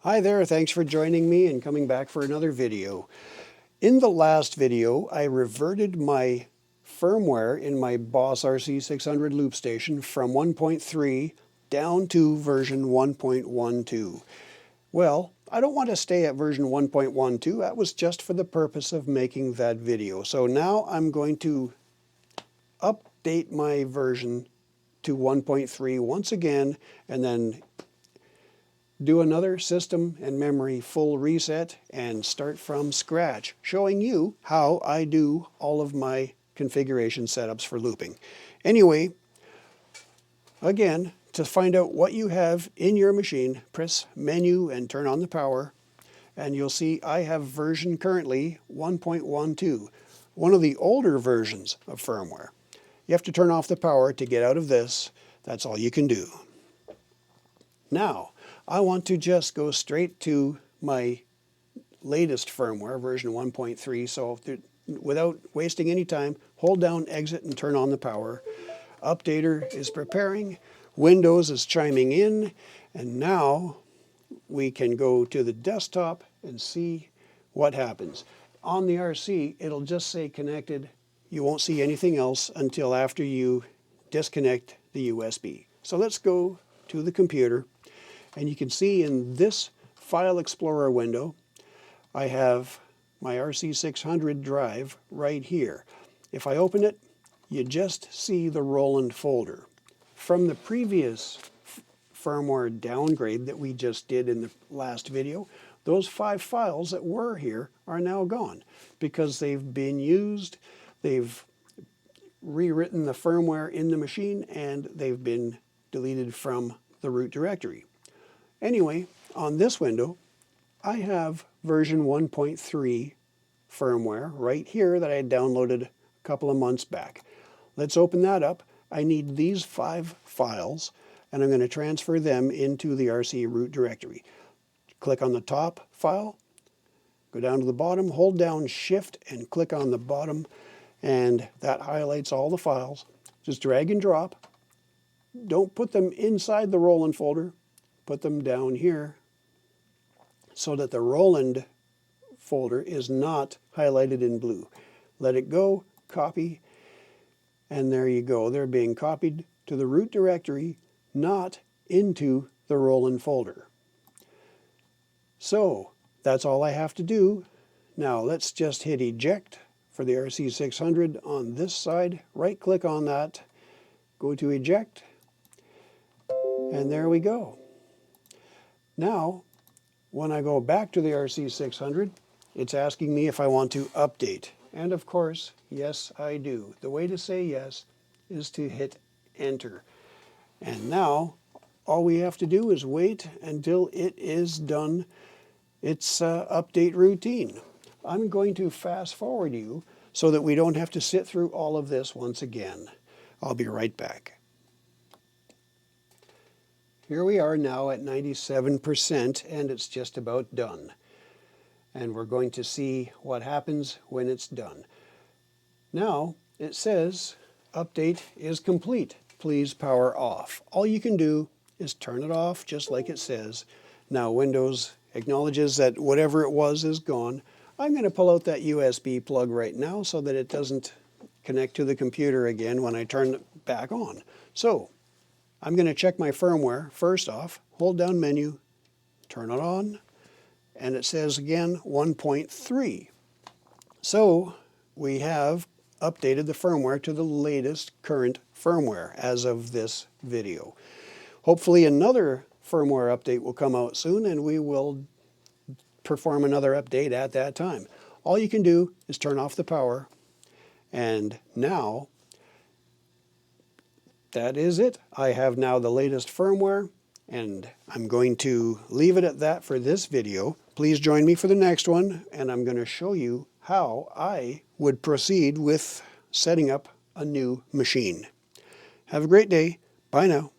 Hi there, thanks for joining me and coming back for another video. In the last video, I reverted my firmware in my Boss RC600 LoopStation from 1.3 down to version 1.12. Well, I don't want to stay at version 1.12. That was just for the purpose of making that video. So now I'm going to update my version to 1.3 once again, and then do another system and memory full reset and start from scratch, showing you how I do all of my configuration setups for looping. Anyway, again, to find out what you have in your machine, press menu and turn on the power, and you'll see I have version currently 1.12, one of the older versions of firmware. You have to turn off the power to get out of this. That's all you can do. Now, I want to just go straight to my latest firmware, version 1.3. So without wasting any time, hold down exit and turn on the power. Updater is preparing. Windows is chiming in. And now we can go to the desktop and see what happens. On the RC, it'll just say connected. You won't see anything else until after you disconnect the USB. So let's go to the computer. And you can see in this File Explorer window, I have my RC600 drive right here. If I open it, you just see the Roland folder. From the previous firmware downgrade that we just did in the last video, those 5 files that were here are now gone because they've been used, they've rewritten the firmware in the machine, and they've been deleted from the root directory. Anyway, on this window, I have version 1.3 firmware right here that I downloaded a couple of months back. Let's open that up. I need these 5 files, and I'm going to transfer them into the RC root directory. Click on the top file, go down to the bottom, hold down Shift and click on the bottom, and that highlights all the files. Just drag and drop. Don't put them inside the Roland folder. Put them down here so that the Roland folder is not highlighted in blue. Let it go, copy, and there you go. They're being copied to the root directory, not into the Roland folder. So that's all I have to do. Now let's just hit eject for the RC600 on this side. Right click on that, go to eject, and there we go. Now, when I go back to the RC600, it's asking me if I want to update. And of course, yes, I do. The way to say yes is to hit enter. And now, all we have to do is wait until it is done its update routine. I'm going to fast forward you so that we don't have to sit through all of this once again. I'll be right back. Here we are now at 97%, and it's just about done. And we're going to see what happens when it's done. Now, it says, update is complete. Please power off. All you can do is turn it off, just like it says. Now, Windows acknowledges that whatever it was is gone. I'm going to pull out that USB plug right now so that it doesn't connect to the computer again when I turn it back on. So, I'm going to check my firmware. First off, hold down menu, turn it on, and it says again 1.3. So we have updated the firmware to the latest current firmware as of this video. Hopefully another firmware update will come out soon, and we will perform another update at that time. All you can do is turn off the power, and now that is it. I have now the latest firmware, and I'm going to leave it at that for this video. Please join me for the next one, and I'm going to show you how I would proceed with setting up a new machine. Have a great day. Bye now.